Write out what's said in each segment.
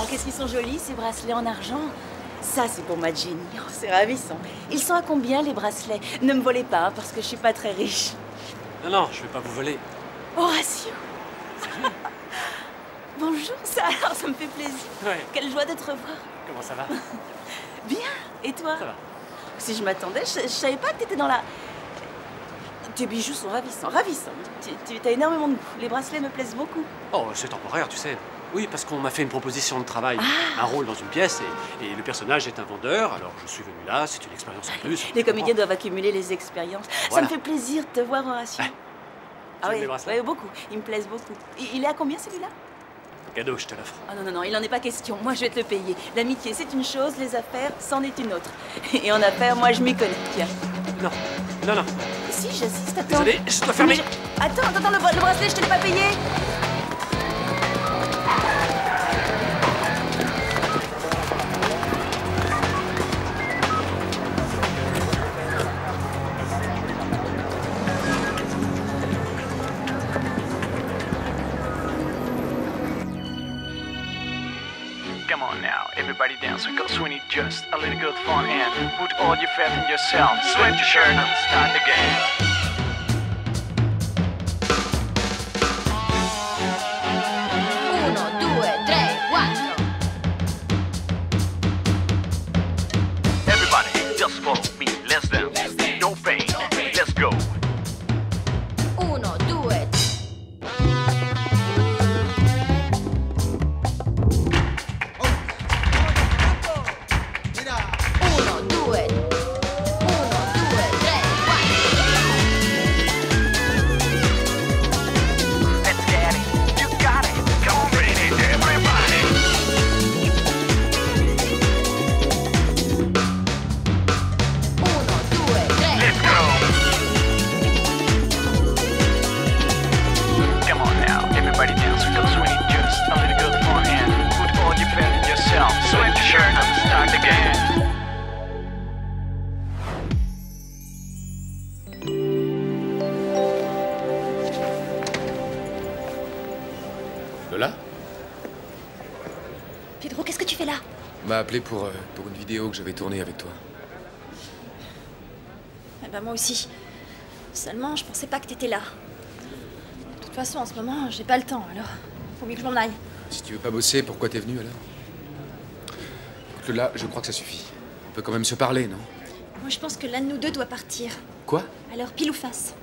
qu'est-ce qu'ils sont jolis, ces bracelets en argent. Ça, c'est pour ma Jenny. Oh, c'est ravissant. Ils sont à combien, les bracelets? Ne me volez pas, hein, parce que je suis pas très riche. Non, non, je vais pas vous voler. Horatio. Bonjour, ça me fait plaisir. Ouais. Quelle joie de te revoir. Comment ça va? Bien. Et toi? Ça va. Si je m'attendais, je savais pas que t'étais dans la... Tes bijoux sont ravissants, ravissants. Tu as énormément de goût. Les bracelets me plaisent beaucoup. Oh, c'est temporaire, tu sais. Oui, parce qu'on m'a fait une proposition de travail. Un rôle dans une pièce et le personnage est un vendeur, alors je suis venu là, c'est une expérience en plus. Les comédiens doivent accumuler les expériences. Voilà. Ça me fait plaisir de te voir, Horatio. Tu aimes les bracelets? Ouais, beaucoup. Ils me plaisent beaucoup. Il est à combien, celui-là? Cadeau, je te l'offre. Ah non, non, non, il n'en est pas question. Moi, je vais te le payer. L'amitié, c'est une chose, les affaires, c'en est une autre. Et en affaires, moi, je m'y connais. Tiens. Non, non, non. Si, j'assiste, attends. Désolé, je dois fermer. Attends, le bracelet, je te l'ai pas payé. Come on now, everybody dance, cause we need just a little good fun and put all your faith in yourself. Sweat your shirt and start the game. Uno, due, tre, quattro. Everybody, just follow me, let's dance. No pain, let's go. Uno, due. Uno, due. Uno, due, tre, quattro. Let's get it, you got it. Come on, baby, everybody. Uno, due, tre. Let's go. Come on now, everybody dance, cause we need just a little good fun and put all your faith in yourself. Sweat your shirt and start the game. Lola Pedro, qu'est-ce que tu fais là? m'a appelé pour une vidéo que j'avais tournée avec toi. Eh ben moi aussi. Seulement, je pensais pas que t'étais là. De toute façon, en ce moment, j'ai pas le temps, alors faut mieux que je m'en aille. Si tu veux pas bosser, pourquoi t'es venue alors? Écoute, Lola, je crois que ça suffit. On peut quand même se parler, non? Moi, je pense que l'un de nous deux doit partir. Quoi? Alors, pile ou face?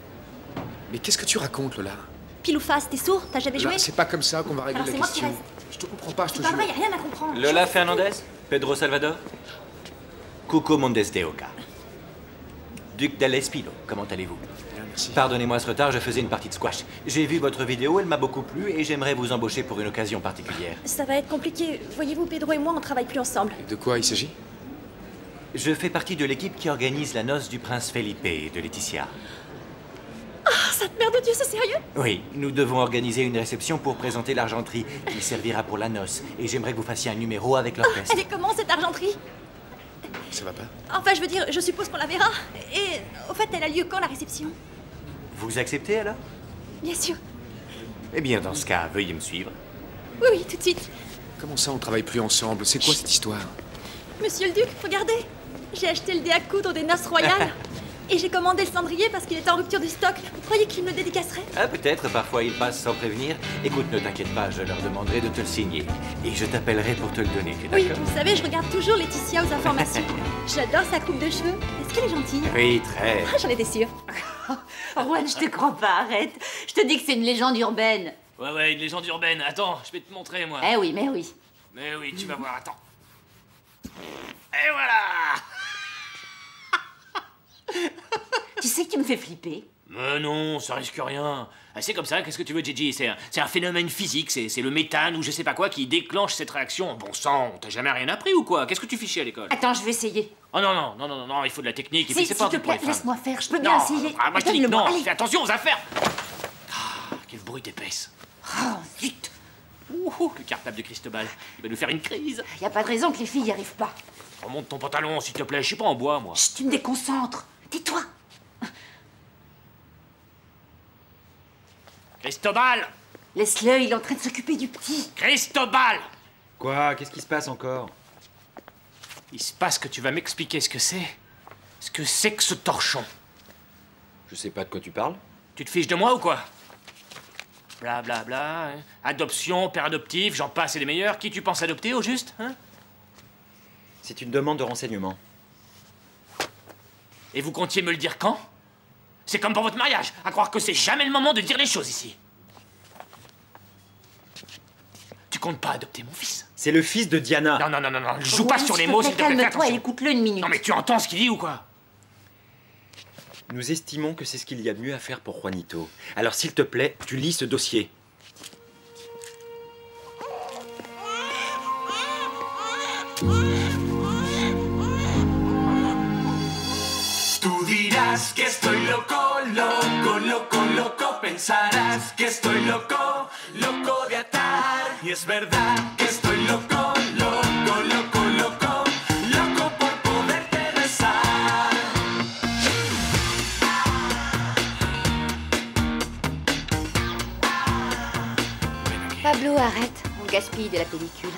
Mais qu'est-ce que tu racontes, Lola? Pile ou face, t'es sourd? T'as jamais Lola, joué? c'est pas comme ça qu'on va régler Alors, la c'est moi qui question. reste. Je te comprends pas, je te C'est jure. pas vrai, y a rien à comprendre. Lola Fernandez, Pedro Salvador, Cuco Mondes de Oca, Duc d'Alespino, comment allez-vous? Bien, merci. Pardonnez-moi ce retard, je faisais une partie de squash. J'ai vu votre vidéo, elle m'a beaucoup plu et j'aimerais vous embaucher pour une occasion particulière. Ça va être compliqué. Voyez-vous, Pedro et moi, on travaille plus ensemble. De quoi il s'agit? Je fais partie de l'équipe qui organise la noce du prince Felipe et de Laetitia. Ah, cette mère de Dieu, c'est sérieux? Oui, nous devons organiser une réception pour présenter l'argenterie qui servira pour la noce. Et j'aimerais que vous fassiez un numéro avec l'orchestre. Elle est comment, cette argenterie? Ça va pas? Enfin, je veux dire, je suppose qu'on la verra. Et, au fait, elle a lieu quand, la réception? Vous acceptez alors? Bien sûr. Eh bien, dans ce cas, veuillez me suivre. Oui, oui, tout de suite. Comment ça, on travaille plus ensemble? C'est quoi cette histoire? Monsieur le Duc, regardez. J'ai acheté le dé à coudre des noces royales. Et j'ai commandé le cendrier parce qu'il est en rupture de stock. Vous croyez qu'il me le dédicacerait? Ah, peut-être, parfois ils passent sans prévenir. Écoute, ne t'inquiète pas, je leur demanderai de te le signer. Et je t'appellerai pour te le donner, t'es Oui, d'accord? vous savez, je regarde toujours Laetitia aux informations. J'adore sa coupe de cheveux. Est-ce qu'elle est gentille? Oui, très. Ah, j'en étais sûre. Juan, je te crois pas, arrête. Je te dis que c'est une légende urbaine. Ouais, une légende urbaine. Attends, je vais te montrer, moi. Eh oui, mais oui. Mais oui, tu vas voir, attends. Et voilà! Tu sais que tu me fais flipper. Mais non, ça risque rien. Ah, c'est comme ça, qu'est-ce que tu veux, Gigi? C'est un phénomène physique, c'est le méthane ou je sais pas quoi qui déclenche cette réaction. Bon sang, t'as jamais rien appris ou quoi? Qu'est-ce que tu fichais à l'école? Attends, je vais essayer. Oh non, il faut de la technique et puis Si, c'est s'il pas un te truc pour plaît, les femmes. laisse-moi faire. Je peux bien Non, essayer. moi je te dis que Donne-le-moi, non, allez. fais attention aux affaires. Ah, quel bruit d'épaisse. Oh, zut. Ouh, le cartable de Cristobal, il va nous faire une crise. Y a pas de raison que les filles y arrivent pas. Remonte ton pantalon, s'il te plaît, je suis pas en bois, moi. Chut, tu me déconcentres. Tais-toi. Cristobal! Laisse-le, il est en train de s'occuper du petit. Cristobal! Quoi? Qu'est-ce qui se passe encore? Il se passe que tu vas m'expliquer ce que c'est. Ce que c'est que ce torchon. Je sais pas de quoi tu parles. Tu te fiches de moi ou quoi? Bla bla bla, hein. Adoption, père adoptif, j'en passe et des meilleurs. Qui tu penses adopter au juste, hein? C'est une demande de renseignement. Et vous comptiez me le dire quand? C'est comme pour votre mariage, à croire que c'est jamais le moment de dire les choses ici. Tu comptes pas adopter mon fils? C'est le fils de Diana. Non, non, non, non, non, joue pas sur les mots, s'il te plaît, fais Calme-toi et attention. écoute-le une minute. Non mais tu entends ce qu'il dit ou quoi? Nous estimons que c'est ce qu'il y a de mieux à faire pour Juanito. Alors s'il te plaît, tu lis ce dossier. Tú dirás que estoy loco, loco, loco, loco. Pensarás que estoy loco, loco de atar. Y es verdad que estoy loco, loco, loco, loco. Loco por poderte besar. Pablo, arrête. On gaspille de la pellicule.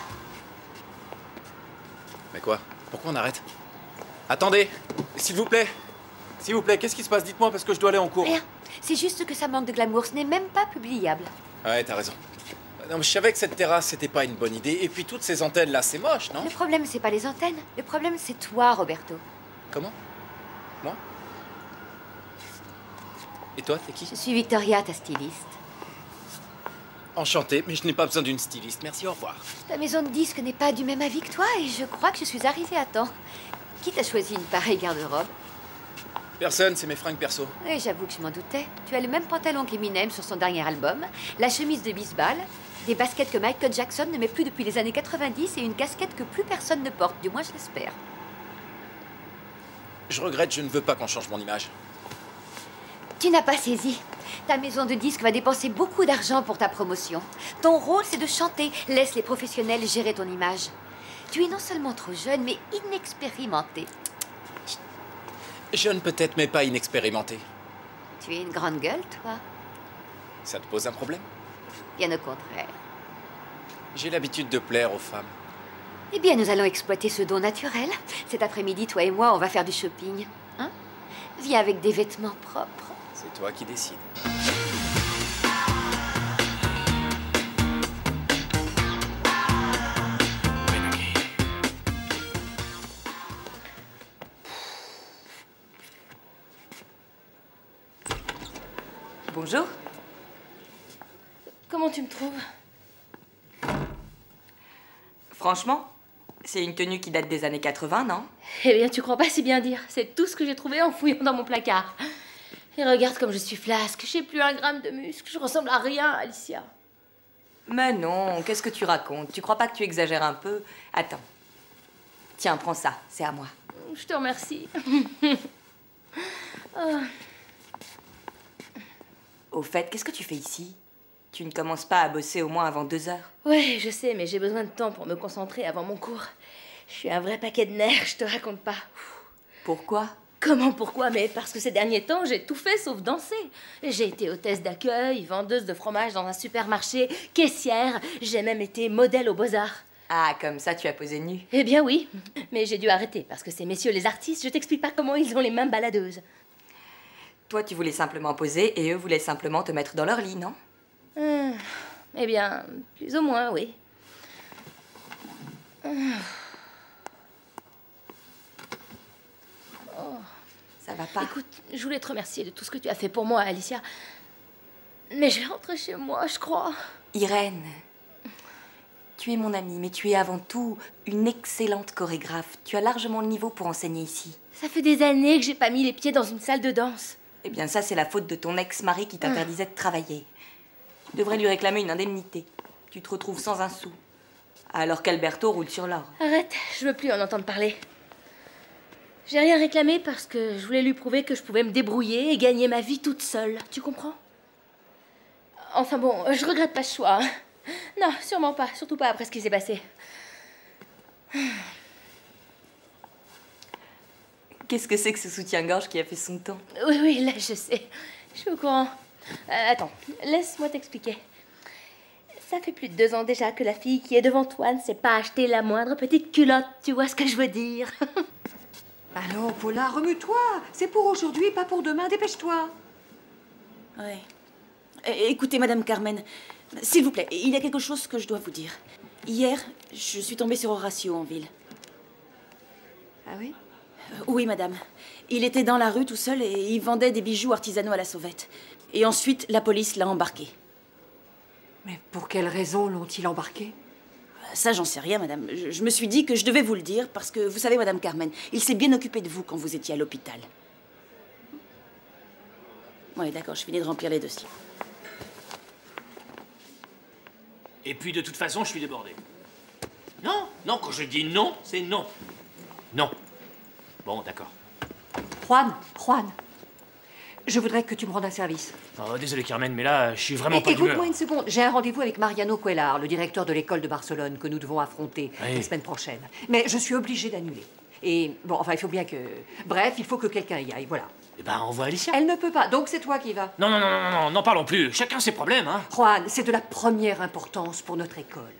Mais quoi? Pourquoi on arrête? Attendez! S'il vous plaît! S'il vous plaît, qu'est-ce qui se passe? Dites-moi parce que je dois aller en cours. Rien. C'est juste que ça manque de glamour. Ce n'est même pas publiable. Ouais, t'as raison. Non, mais je savais que cette terrasse, c'était pas une bonne idée. Et puis toutes ces antennes là, c'est moche, non? Le problème, c'est pas les antennes. Le problème, c'est toi, Roberto. Comment? Moi? Et toi, t'es qui? Je suis Victoria, ta styliste. Enchanté, mais je n'ai pas besoin d'une styliste. Merci, au revoir. Ta maison de disques n'est pas du même avis que toi et je crois que je suis arrivée à temps. Qui t'a choisi une pareille garde-robe? Personne, c'est mes fringues perso. Et j'avoue que je m'en doutais. Tu as le même pantalon qu'Eminem sur son dernier album, la chemise de baseball, des baskets que Michael Jackson ne met plus depuis les années 90 et une casquette que plus personne ne porte, du moins je l'espère. Je regrette, je ne veux pas qu'on change mon image. Tu n'as pas saisi. Ta maison de disques va dépenser beaucoup d'argent pour ta promotion. Ton rôle, c'est de chanter. Laisse les professionnels gérer ton image. Tu es non seulement trop jeune, mais inexpérimenté. Jeune peut-être, mais pas inexpérimenté. Tu es une grande gueule, toi. Ça te pose un problème? Bien au contraire. J'ai l'habitude de plaire aux femmes. Eh bien, nous allons exploiter ce don naturel. Cet après-midi, toi et moi, on va faire du shopping. Hein? Viens avec des vêtements propres. C'est toi qui décides. Bonjour. Comment tu me trouves? Franchement, c'est une tenue qui date des années 80, non? Eh bien, tu crois pas si bien dire. C'est tout ce que j'ai trouvé en fouillant dans mon placard. Et regarde comme je suis flasque. J'ai plus un gramme de muscle. Je ressemble à rien, Alicia. Mais non, qu'est-ce que tu racontes? Tu crois pas que tu exagères un peu? Attends. Tiens, prends ça, c'est à moi. Je te remercie. Oh. Au fait, qu'est-ce que tu fais ici? Tu ne commences pas à bosser au moins avant 2 heures? Ouais, je sais, mais j'ai besoin de temps pour me concentrer avant mon cours. Je suis un vrai paquet de nerfs, je te raconte pas. Pourquoi? Comment, pourquoi? Mais parce que ces derniers temps, j'ai tout fait sauf danser. J'ai été hôtesse d'accueil, vendeuse de fromage dans un supermarché, caissière. J'ai même été modèle aux Beaux-Arts. Ah, comme ça, tu as posé nu. Eh bien oui, mais j'ai dû arrêter parce que ces messieurs les artistes, je t'explique pas comment ils ont les mains baladeuses. Toi, tu voulais simplement poser et eux voulaient simplement te mettre dans leur lit, non? Eh bien, plus ou moins, oui. Ça va pas? Écoute, je voulais te remercier de tout ce que tu as fait pour moi, Alicia. Mais je vais rentrer chez moi, je crois. Irène, tu es mon amie, mais tu es avant tout une excellente chorégraphe. Tu as largement le niveau pour enseigner ici. Ça fait des années que j'ai pas mis les pieds dans une salle de danse. Eh bien, ça, c'est la faute de ton ex-mari qui t'interdisait de travailler. Tu devrais lui réclamer une indemnité. Tu te retrouves sans un sou. Alors qu'Alberto roule sur l'or. Arrête, je veux plus en entendre parler. J'ai rien réclamé parce que je voulais lui prouver que je pouvais me débrouiller et gagner ma vie toute seule. Tu comprends? Enfin bon, je regrette pas ce choix. Hein. Non, sûrement pas. Surtout pas après ce qui s'est passé. Qu'est-ce que c'est que ce soutien-gorge qui a fait son temps? Oui, oui, là, je sais. Je suis au courant. Attends, laisse-moi t'expliquer. Ça fait plus de 2 ans déjà que la fille qui est devant toi ne s'est pas acheté la moindre petite culotte, tu vois ce que je veux dire. Allons, Paula, remue-toi. C'est pour aujourd'hui, pas pour demain. Dépêche-toi. Ouais. Écoutez, Madame Carmen, s'il vous plaît, il y a quelque chose que je dois vous dire. Hier, je suis tombée sur Horacio en ville. Ah oui? Oui, madame. Il était dans la rue tout seul et il vendait des bijoux artisanaux à la sauvette. Et ensuite, la police l'a embarqué. Mais pour quelle raison l'ont-ils embarqué? Ça, j'en sais rien, madame. Je me suis dit que je devais vous le dire parce que, vous savez, Madame Carmen, il s'est bien occupé de vous quand vous étiez à l'hôpital. Oui, d'accord, je finis de remplir les dossiers. Et puis, de toute façon, je suis débordé. Non, non, quand je dis non, c'est non. Non. Bon, d'accord. Juan, je voudrais que tu me rendes un service. Oh, désolé, Carmen, mais là, je suis vraiment pas d'humeur. Écoute-moi une seconde. J'ai un rendez-vous avec Mariano Cuellar, le directeur de l'école de Barcelone, que nous devons affronter la semaine prochaine. Mais je suis obligée d'annuler. Et bon, enfin, il faut bien que... Bref, il faut que quelqu'un y aille, voilà. Eh ben, envoie Alicia. Elle ne peut pas, donc c'est toi qui vas. Non, n'en parlons plus. Chacun ses problèmes, hein. Juan, c'est de la première importance pour notre école.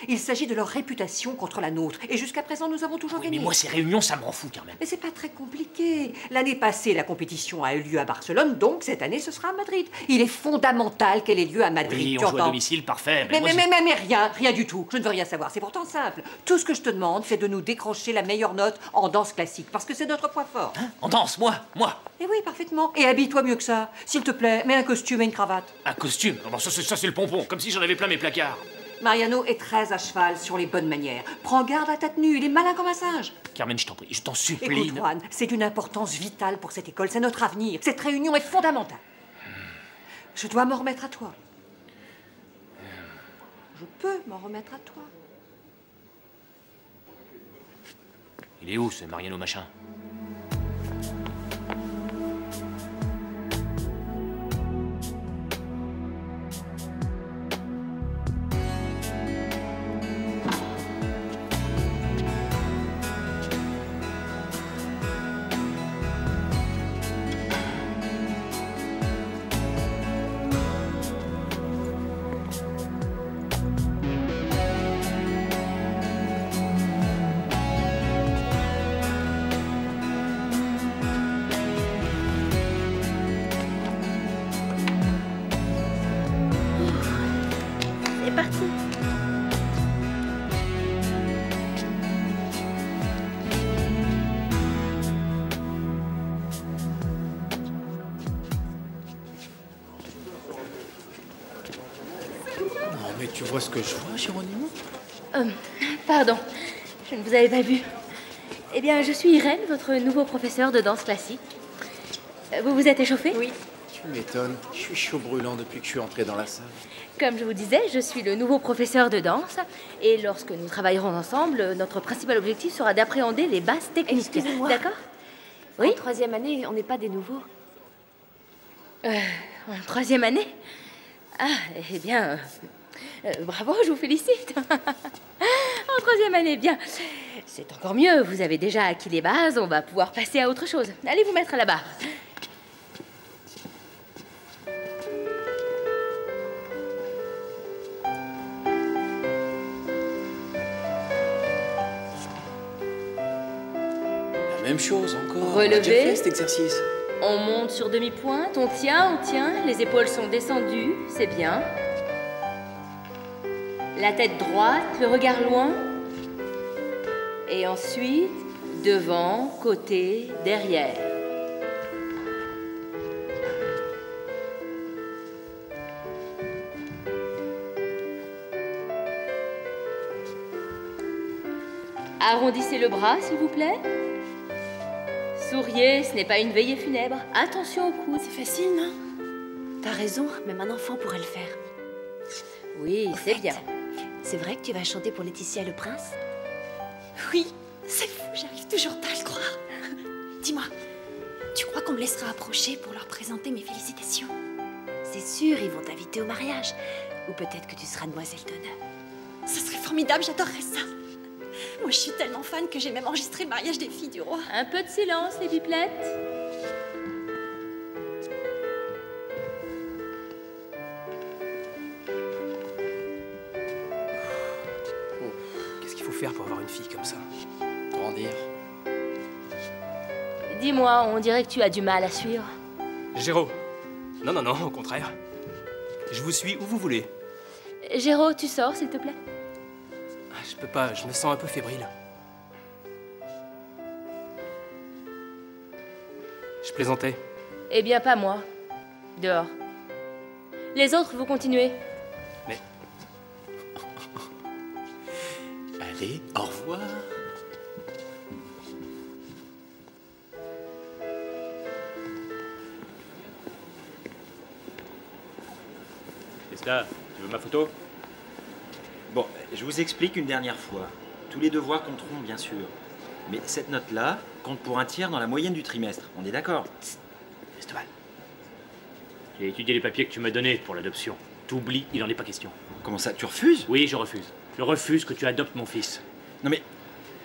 Il s'agit de leur réputation contre la nôtre. Et jusqu'à présent, nous avons toujours gagné. Mais moi, ces réunions, ça m'en fout, Carmen. Mais c'est pas très compliqué. L'année passée, la compétition a eu lieu à Barcelone, donc cette année, ce sera à Madrid. Il est fondamental qu'elle ait lieu à Madrid. Oui, tu on joue à entends? domicile, parfait. Mais rien du tout. Je ne veux rien savoir. C'est pourtant simple. Tout ce que je te demande, c'est de nous décrocher la meilleure note en danse classique, parce que c'est notre point fort. Hein? En danse, moi. Eh oui, parfaitement. Et habille-toi mieux que ça. S'il te plaît, mets un costume et une cravate. Un costume? Bon, ça, c'est le pompon, comme si j'en avais plein mes placards. Mariano est très à cheval sur les bonnes manières. Prends garde à ta tenue, il est malin comme un singe. Carmen, je t'en prie, je t'en supplie. Écoute, Juan, c'est d'une importance vitale pour cette école, c'est notre avenir. Cette réunion est fondamentale. Je dois m'en remettre à toi. Je peux m'en remettre à toi. Il est où, ce Mariano machin? C'est parti. Non, mais tu vois ce que je vois, Géronimo? Pardon, je ne vous avais pas vu. Eh bien, je suis Irène, votre nouveau professeur de danse classique. Vous vous êtes échauffé? Oui. Tu m'étonnes. Je suis chaud brûlant depuis que je suis entré dans la salle. Comme je vous disais, je suis le nouveau professeur de danse. Et lorsque nous travaillerons ensemble, notre principal objectif sera d'appréhender les bases techniques. Excusez-moi. D'accord? Oui? En 3e année, on n'est pas des nouveaux. En 3e année? Ah, eh bien... bravo, je vous félicite. En 3e année, bien. C'est encore mieux, vous avez déjà acquis les bases, on va pouvoir passer à autre chose. Allez vous mettre là-bas. La même chose encore. Relevez. On a déjà fait cet exercice. On monte sur demi-pointe, on tient, les épaules sont descendues, c'est bien. La tête droite, le regard loin. Et ensuite, devant, côté, derrière. Arrondissez le bras, s'il vous plaît. Souriez, ce n'est pas une veillée funèbre. Attention au coude. C'est facile, non? T'as raison, même un enfant pourrait le faire. Oui, c'est bien. C'est vrai que tu vas chanter pour Laetitia et le prince? Oui, c'est fou, j'arrive toujours pas à le croire. Dis-moi, tu crois qu'on me laissera approcher pour leur présenter mes félicitations? C'est sûr, ils vont t'inviter au mariage. Ou peut-être que tu seras demoiselle d'honneur. Ça serait formidable, j'adorerais ça. Moi, je suis tellement fan que j'ai même enregistré le mariage des filles du roi. Un peu de silence, les pipelettes. faut faire pour avoir une fille comme ça? Grandir. Dis-moi, on dirait que tu as du mal à suivre. Géraud. Non, non, non, au contraire. Je vous suis où vous voulez. Géraud, tu sors, s'il te plaît? Je peux pas, je me sens un peu fébrile. Je plaisantais. Eh bien, pas moi. Dehors. Les autres, vous continuez. Mais... Allez, au revoir. Qu'est-ce que tu veux ma photo? Bon, je vous explique une dernière fois. Tous les devoirs compteront, bien sûr. Mais cette note-là compte pour un tiers dans la moyenne du trimestre. On est d'accord? Esteban. J'ai étudié les papiers que tu m'as donnés pour l'adoption. T'oublies, il n'en est pas question. Comment ça, tu refuses? Oui, je refuse. Je refuse que tu adoptes mon fils. Non mais,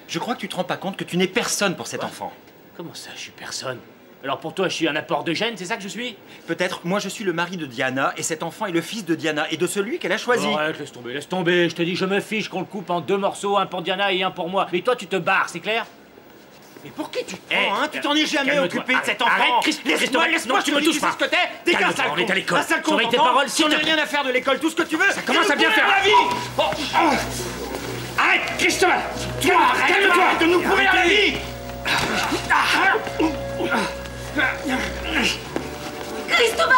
je crois que tu te rends pas compte que tu n'es personne pour cet enfant. Comment ça, je suis personne? Alors pour toi, je suis un apport de gènes, c'est ça que je suis? Peut-être, moi je suis le mari de Diana, et cet enfant est le fils de Diana, et de celui qu'elle a choisi. Arrête, laisse tomber, laisse tomber. Je te dis, je me fiche qu'on le coupe en 2 morceaux, un pour Diana et un pour moi. Mais toi, tu te barres, c'est clair? Mais pour qui tu te prends, hein? Tu t'en es jamais occupé de cet enfant. Arrête, Christophe, laisse-moi, tu me touches pas. Ce que t'es. Dégage, sale con. On est à l'école. Un sale con, Surveille tes t'entends? paroles, Si on n'a rien à faire de l'école, tout ce que tu veux. Ça commence à bien faire. La vie. Bon. Arrête, Christophe. Calme-toi. De nous pourrir la vie. Cristobal!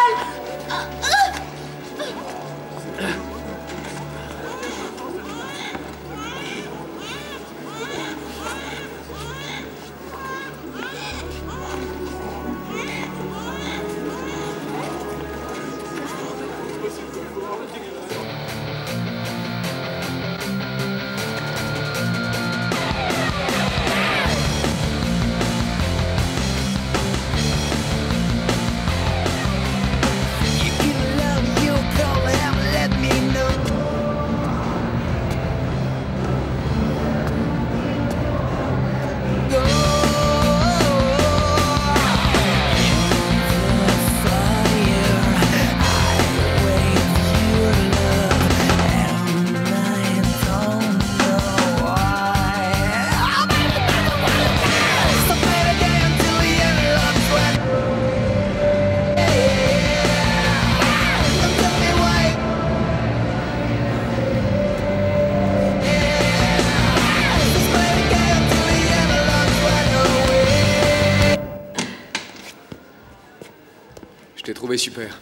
Je t'ai trouvé super.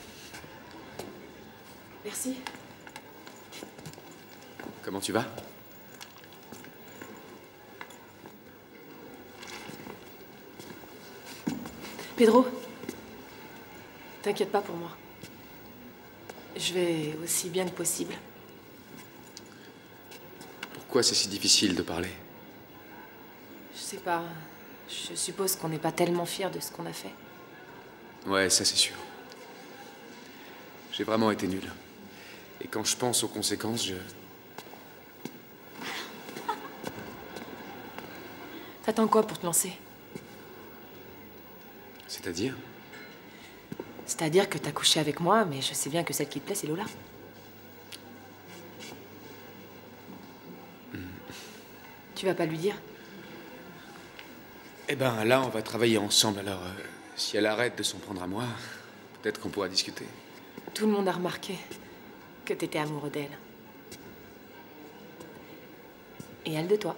Merci. Comment tu vas? Pedro, t'inquiète pas pour moi. Je vais aussi bien que possible. Pourquoi c'est si difficile de parler? Je sais pas. Je suppose qu'on n'est pas tellement fiers de ce qu'on a fait. Ouais, ça c'est sûr. J'ai vraiment été nul. Et quand je pense aux conséquences, T'attends quoi pour te lancer? C'est-à-dire? C'est-à-dire que t'as couché avec moi, mais je sais bien que celle qui te plaît, c'est Lola. Tu vas pas lui dire? Eh ben là, on va travailler ensemble, alors si elle arrête de s'en prendre à moi, peut-être qu'on pourra discuter. Tout le monde a remarqué que t'étais amoureux d'elle. Et elle de toi.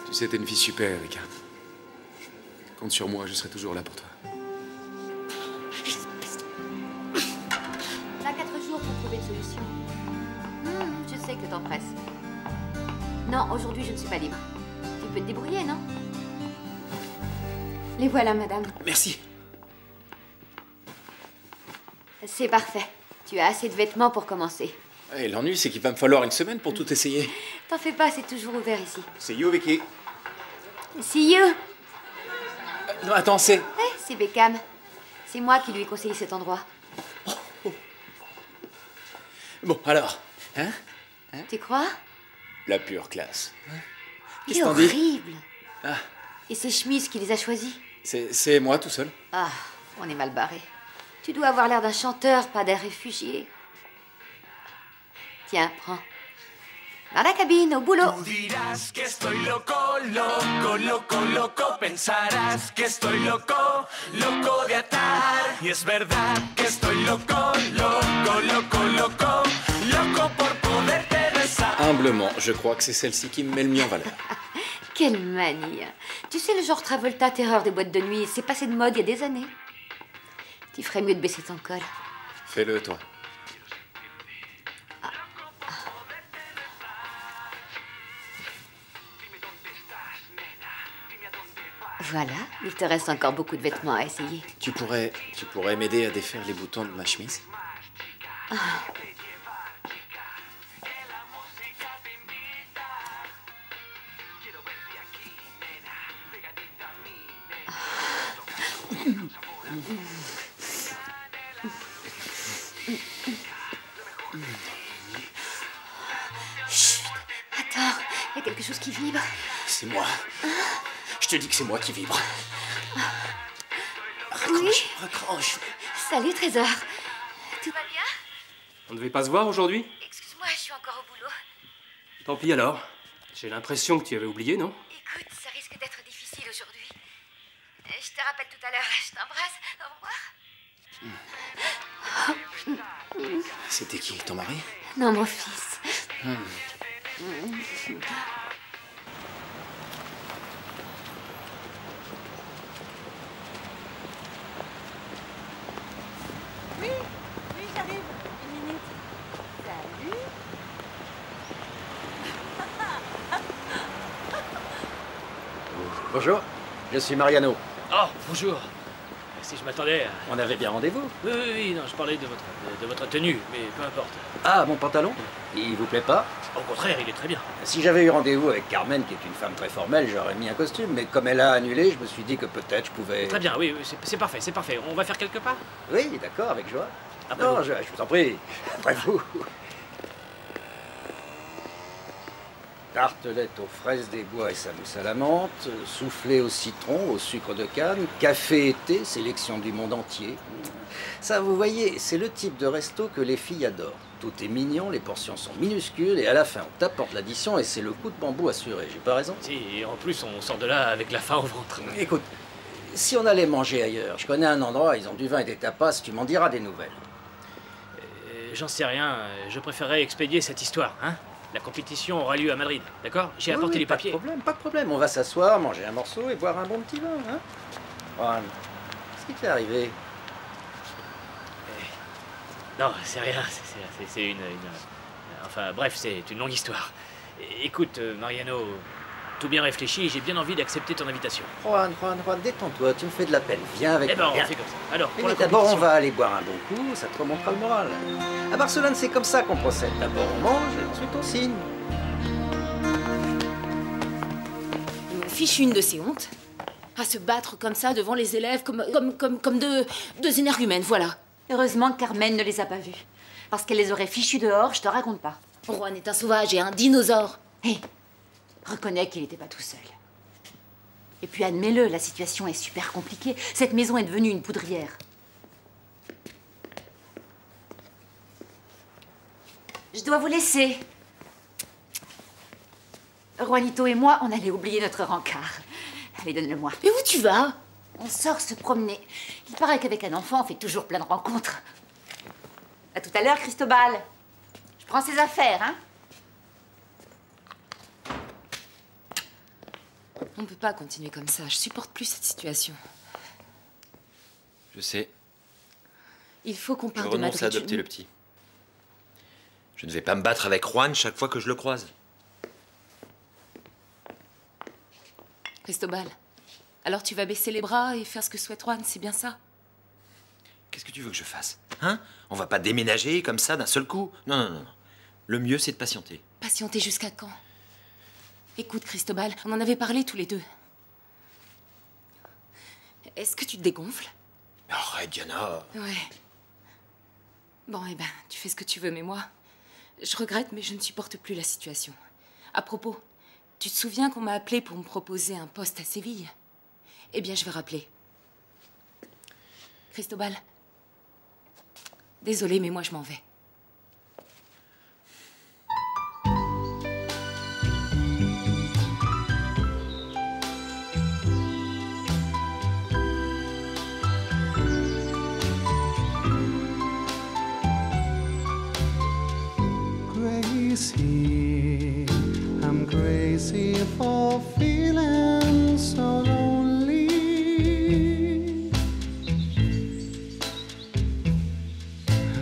Tu sais, t'es une fille super, Erika. Compte sur moi, je serai toujours là pour toi. T'as 4 jours pour trouver une solution. Je sais que t'en presses. Non, aujourd'hui, je ne suis pas libre. Tu peux te débrouiller, non? Les voilà, madame. Merci. C'est parfait. Tu as assez de vêtements pour commencer. Ouais, l'ennui, c'est qu'il va me falloir une semaine pour tout essayer. T'en fais pas, c'est toujours ouvert ici. See you, Vicky. See you. Non, attends, c'est... C'est Beckham. C'est moi qui lui ai conseillé cet endroit. Bon, alors, hein? Tu crois? La pure classe. Il est horrible. Ah. Et c'est Schmitz qui les a choisis. C'est moi tout seul. Ah, on est mal barré. Tu dois avoir l'air d'un chanteur, pas d'un réfugié. Tiens, prends. Dans la cabine, au boulot. Tú dirás que estoy loco, loco, loco, loco. Pensarás que estoy loco, loco de atar. Y es verdad que estoy loco, loco, loco, loco. Loco por poderte besar. Humblement, je crois que c'est celle-ci qui me met le mieux en valeur. Quelle manie. Tu sais, le genre Travolta, terreur des boîtes de nuit, c'est passé de mode il y a des années. Tu ferais mieux de baisser ton col. Fais-le, toi. Voilà, il te reste encore beaucoup de vêtements à essayer. Tu pourrais m'aider à défaire les boutons de ma chemise? Ah. Chut, attends, il y a quelque chose qui vibre. C'est moi. Je te dis que c'est moi qui vibre. Oui. Raccroche. Salut, Trésor. Tout va bien? On ne devait pas se voir aujourd'hui? Excuse-moi, je suis encore au boulot. Tant pis alors. J'ai l'impression que tu avais oublié, non? Écoute, ça risque d'être difficile aujourd'hui. Je te rappelle tout à l'heure. Je t'embrasse. Au revoir. C'était qui, ton mari? Non, mon fils. Oui, j'arrive. Une minute. Salut. Bonjour, je suis Mariano. Oh, bonjour. Si je m'attendais à... On avait bien rendez-vous. Oui, non, je parlais de votre tenue, mais peu importe. Ah, mon pantalon? Il vous plaît pas? Au contraire, il est très bien. Si j'avais eu rendez-vous avec Carmen, qui est une femme très formelle, j'aurais mis un costume. Mais comme elle a annulé, je me suis dit que peut-être je pouvais... Très bien, oui, c'est parfait, c'est parfait. On va faire quelque part? Oui, d'accord, avec joie. Après non, vous. je vous en prie. Après vous. Tartelette aux fraises des bois et sa mousse à la menthe, soufflé au citron, au sucre de canne, café et thé, sélection du monde entier. Ça, vous voyez, c'est le type de resto que les filles adorent. Tout est mignon, les portions sont minuscules, et à la fin, on t'apporte l'addition et c'est le coup de bambou assuré. J'ai pas raison? Si, et en plus, on sort de là avec la faim au ventre. Écoute, si on allait manger ailleurs, je connais un endroit, ils ont du vin et des tapas, tu m'en diras des nouvelles. J'en sais rien, je préférerais expédier cette histoire, hein. La compétition aura lieu à Madrid, d'accord? J'ai apporté les papiers. Pas de problème. On va s'asseoir, manger un morceau et boire un bon petit vin, hein? Juan, qu'est-ce qui t'est arrivé? Non, c'est rien, c'est une... Enfin, bref, c'est une longue histoire. Écoute, Mariano, tout bien réfléchi, j'ai bien envie d'accepter ton invitation. Juan, détends-toi, tu me fais de la peine. Viens avec moi. Eh ben, on viens. fait comme ça. Alors, pour Mais la d'abord, on compétition... va aller boire un bon coup, ça te remontera le moral. À Barcelone, c'est comme ça qu'on procède. D'abord, on mange et ensuite, on signe. Il m'a fichu une de ces hontes. À se battre comme ça devant les élèves, comme deux énergumènes, voilà. Heureusement que Carmen ne les a pas vus. Parce qu'elle les aurait fichus dehors, je te raconte pas. Juan est un sauvage et un dinosaure. Hé, reconnais qu'il n'était pas tout seul. Et puis admets-le, la situation est super compliquée. Cette maison est devenue une poudrière. Je dois vous laisser. Juanito et moi, on allait oublier notre rencard. Allez, donne-le-moi. Mais où tu vas? On sort se promener. Il paraît qu'avec un enfant, on fait toujours plein de rencontres. À tout à l'heure, Cristobal. Je prends ses affaires, hein? On ne peut pas continuer comme ça. Je supporte plus cette situation. Je sais. Il faut qu'on Je parle de renonce à Madrid. adopter le petit. Je ne vais pas me battre avec Juan chaque fois que je le croise. Cristobal, alors tu vas baisser les bras et faire ce que souhaite Juan, c'est bien ça? Qu'est-ce que tu veux que je fasse? Hein? On va pas déménager comme ça d'un seul coup? Non. Le mieux, c'est de patienter. Patienter jusqu'à quand? Écoute, Cristobal, on en avait parlé tous les deux. Est-ce que tu te dégonfles? Arrête, Diana. Ouais. Bon, eh ben, tu fais ce que tu veux, mais moi, je regrette, mais je ne supporte plus la situation. À propos, tu te souviens qu'on m'a appelé pour me proposer un poste à Séville? Eh bien, je vais rappeler. Cristobal, Désolée, mais moi, je m'en vais. Crazy, I'm crazy for feeling so lonely.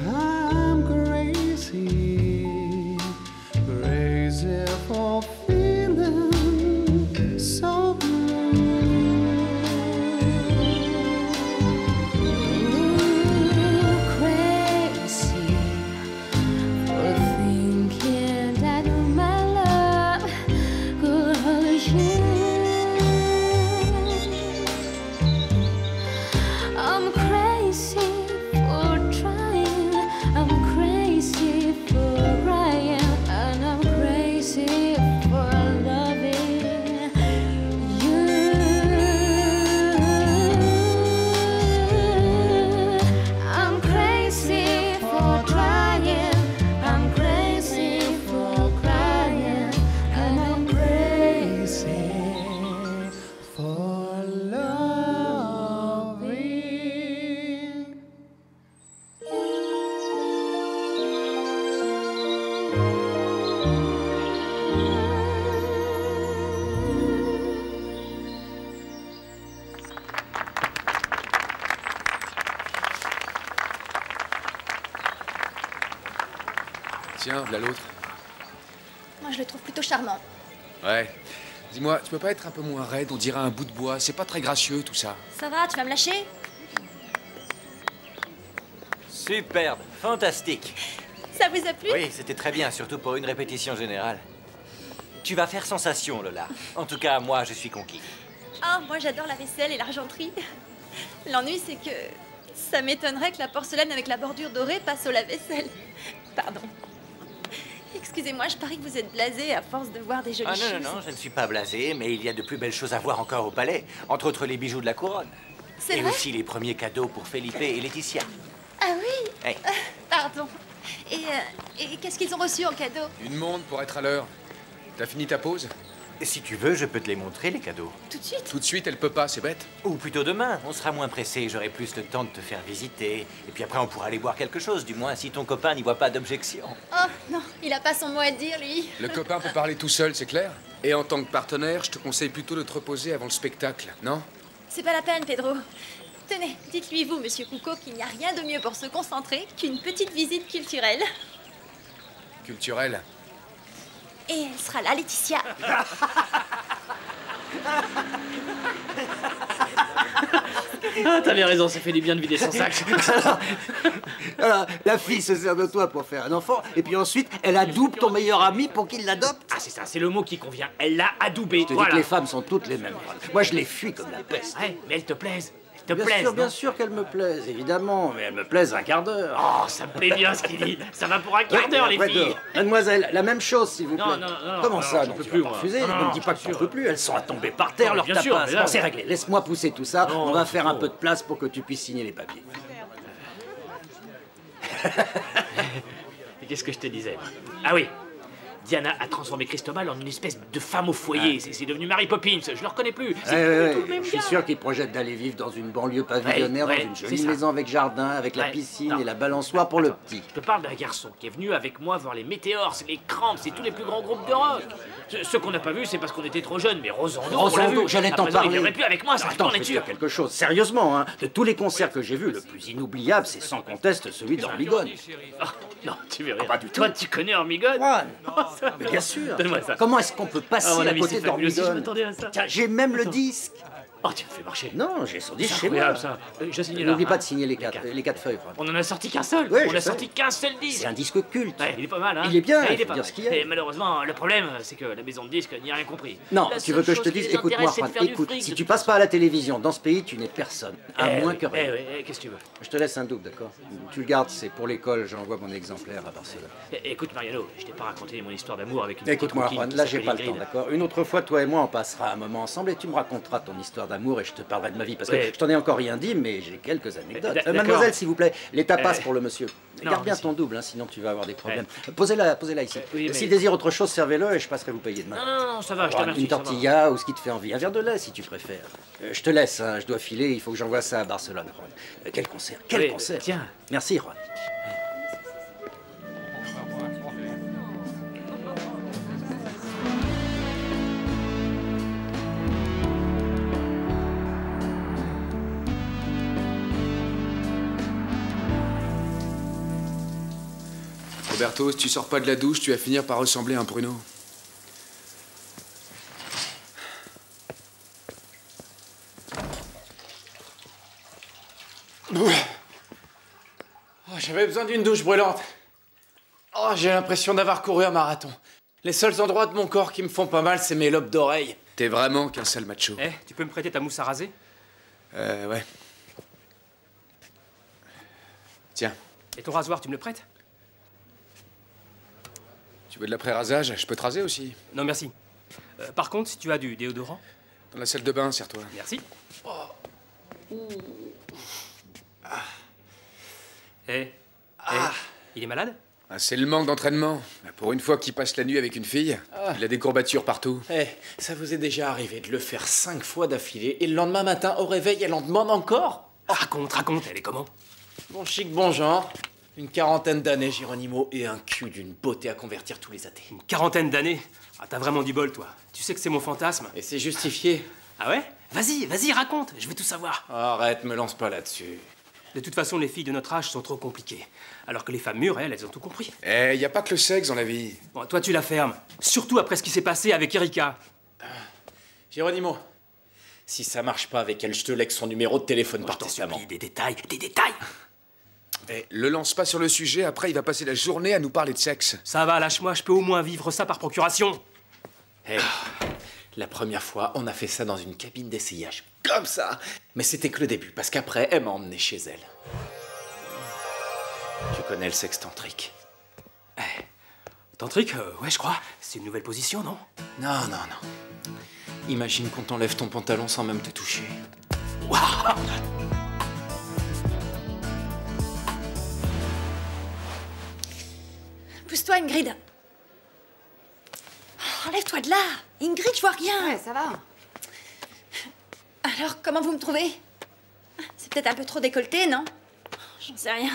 I'm crazy, crazy for feeling so Crazy for thinking that my love could hurt you. I'm crazy for trying, I'm crazy for crying, and I'm crazy for loving you. I'm crazy for trying, I'm crazy for crying, and I'm crazy for loving. Tiens, voilà l'autre. Moi, je le trouve plutôt charmant. Ouais. Dis-moi, tu peux pas être un peu moins raide? On dirait un bout de bois. C'est pas très gracieux, tout ça. Ça va, tu vas me lâcher? Superbe, fantastique. Ça vous a plu? Oui, c'était très bien, surtout pour une répétition générale. Tu vas faire sensation, Lola. En tout cas, moi, je suis conquis. Ah, moi j'adore la vaisselle et l'argenterie. L'ennui, c'est que ça m'étonnerait que la porcelaine avec la bordure dorée passe au lave-vaisselle. Pardon. Excusez-moi, je parie que vous êtes blasé à force de voir des jolies Ah choses. non, non, non, je ne suis pas blasé, mais il y a de plus belles choses à voir encore au palais. Entre autres, les bijoux de la couronne. C'est Et vrai? aussi les premiers cadeaux pour Felipe et Laetitia. Ah oui? Hey. Pardon. Et qu'est-ce qu'ils ont reçu en cadeau? Une montre pour être à l'heure. T'as fini ta pause? Si tu veux, je peux te les montrer, les cadeaux. Tout de suite? Tout de suite, elle peut pas, c'est bête. Ou plutôt demain, on sera moins pressé, j'aurai plus le temps de te faire visiter. Et puis après, on pourra aller boire quelque chose, du moins si ton copain n'y voit pas d'objection. Oh non, il a pas son mot à dire, lui. Le copain peut parler tout seul, c'est clair? Et en tant que partenaire, je te conseille plutôt de te reposer avant le spectacle, non? C'est pas la peine, Pedro. Tenez, dites-lui, vous, monsieur Coucaud, qu'il n'y a rien de mieux pour se concentrer qu'une petite visite culturelle. Culturel. Et elle sera là, Laetitia. Ah, t'avais raison, ça fait du bien de vider son sac. Alors, la fille se sert de toi pour faire un enfant, et puis ensuite, elle adoube ton meilleur ami pour qu'il l'adopte. Ah, c'est ça, c'est le mot qui convient. Elle l'a adoubé. Je te dis que les femmes sont toutes les mêmes. Moi, je les fuis comme la peste. Ouais, mais elles te plaisent. Elles te Bien plaisent, sûr, non? bien sûr qu'elles me plaisent, évidemment, mais elles me plaisent un quart d'heure. Oh, ça me plaît bien ce qu'il dit. Ça va pour un quart d'heure, les filles. Mademoiselle, la même chose, s'il vous plaît. Non, non, non. Comment non, ça, j'en non, peux tu plus, vas pas moi. refuser. Non, Ne non, me dis pas que t'en peux plus, elles sont à tomber par terre, Non, leur bien sûr, tapas. mais là, Bon, c'est réglé. Laisse-moi pousser tout ça. Non, On va c'est faire un trop. peu de place pour que tu puisses signer les papiers. Et qu'est-ce que je te disais? Ah oui, Diana a transformé Cristobal en une espèce de femme au foyer. C'est devenu Mary Poppins, je le reconnais plus. C'est plus du tout le même Je suis gars. sûr qu'ils projettent d'aller vivre dans une banlieue pavillonnaire, Ouais, dans une c'est jolie ça. maison avec jardin, avec la Ouais, piscine non. et la balançoire pour le petit. Je te parle d'un garçon qui est venu avec moi voir les Météores, les Cramps, c'est tous les plus grands groupes de rock. Ce qu'on n'a pas vu, c'est parce qu'on était trop jeunes, mais Rosando, on l'a vu. J'allais À t'en présent, parler. Il viendrait plus avec moi, ça Attends, on je est vais te sûr. dire quelque chose. Sérieusement, hein, de tous les concerts que j'ai vus, le plus inoubliable, c'est sans conteste celui d'Ormigone. Oh, non, tu veux rire. Pas du tout. Toi, tu connais Ormigone? Mais bien sûr. Donne-moi ça. Comment est-ce qu'on peut passer À mon à avis, côté c'est fabuleux, si je d'Ormigone? m'attendais à ça. Tiens, j'ai même le disque. Oh, tu me fais marcher. Non, j'ai son disque C'est chez moi. incroyable, ça. Je signe là. N'oublie pas hein. de signer les quatre feuilles. Fran. On en a sorti qu'un seul. Ouais, On je a sais. sorti qu'un seul disque. C'est un disque culte. Ouais, il est pas mal, hein. Il est bien, Ouais, il il est faut pas dire mal. ce qu'il y a. Et malheureusement, le problème, c'est que la maison de disques n'y a rien compris. Non, La tu veux seule que je te chose qui dise, les écoute-moi, intéresse, c'est de Fran, faire du écoute, fric, si de tu toute passes pas à la télévision, dans ce pays, tu n'es personne. À moins que rien. Qu'est-ce que tu veux? Je te laisse un double, d'accord? Tu le gardes, c'est pour l'école, j'envoie mon exemplaire à Barcelone. Écoute, Mariano, je t'ai pas raconté mon histoire d'amour avec une Écoute-moi, petite Juan, coquine là qui j'ai pas le s'appelle temps, Ingrid. d'accord? Une autre fois, toi et moi, on passera un moment ensemble et tu me raconteras ton histoire d'amour et je te parlerai de ma vie. Parce que Ouais. je t'en ai encore rien dit, mais j'ai quelques anecdotes. D'accord. Mademoiselle, s'il vous plaît, les tapas Euh, pour le monsieur. non, Garde bien merci. ton double, hein, sinon tu vas avoir des problèmes. Posez-la ici. oui, mais- S'il désire autre chose, servez-le et je passerai vous payer demain. Non, ça va, je te remercie. Une tortilla ou ce qui te fait envie. Un verre de lait si tu préfères. Je te laisse, hein, je dois filer, il faut que j'envoie ça à Barcelone, Ron. Quel concert, quel Oui, concert. tiens. Merci, Ron. Roberto, si tu sors pas de la douche, tu vas finir par ressembler à un pruneau. Oh, j'avais besoin d'une douche brûlante. Oh, j'ai l'impression d'avoir couru un marathon. Les seuls endroits de mon corps qui me font pas mal, c'est mes lobes d'oreilles. T'es vraiment qu'un sale macho. Eh, tu peux me prêter ta mousse à raser? Ouais. Tiens, Et ton rasoir, tu me le prêtes? tu veux de l'après-rasage? Je peux te raser aussi. Non, merci. Par contre, si tu as du déodorant... Dans la salle de bain, serre-toi. Merci. Eh, il est malade? Ah, c'est le manque d'entraînement. Pour une fois qu'il passe la nuit avec une fille, il a des courbatures partout. Eh, ça vous est déjà arrivé de le faire 5 fois d'affilée et le lendemain matin, au réveil, elle en demande encore? Raconte, elle est comment? Bon chic, bon genre. Une quarantaine d'années, Geronimo, et un cul d'une beauté à convertir tous les athées. Une quarantaine d'années? Ah, t'as vraiment du bol, toi. Tu sais que c'est mon fantasme. Et c'est justifié. Ah ouais? Vas-y, raconte, je veux tout savoir. Arrête, me lance pas là-dessus. De toute façon, les filles de notre âge sont trop compliquées. Alors que les femmes mûres, elles ont tout compris. Eh, y a pas que le sexe dans la vie. Bon, toi, tu la fermes. Surtout après ce qui s'est passé avec Erika. Geronimo, si ça marche pas avec elle, je te lègue son numéro de téléphone par testament. Des détails, des détails. Eh, le lance pas sur le sujet, après il va passer la journée à nous parler de sexe. Ça va, lâche-moi, je peux au moins vivre ça par procuration. Hey, la première fois, on a fait ça dans une cabine d'essayage. Comme ça. Mais c'était que le début, parce qu'après, elle m'a emmené chez elle. Tu connais le sexe tantrique? Tantrique, ouais, je crois. C'est une nouvelle position, non? Non. Imagine qu'on t'enlève ton pantalon sans même te toucher. Waouh! Pousse-toi, Ingrid. Oh, enlève-toi de là. Ingrid, je vois rien. Ouais, ça va. Alors, comment vous me trouvez? C'est peut-être un peu trop décolleté, non? J'en sais rien.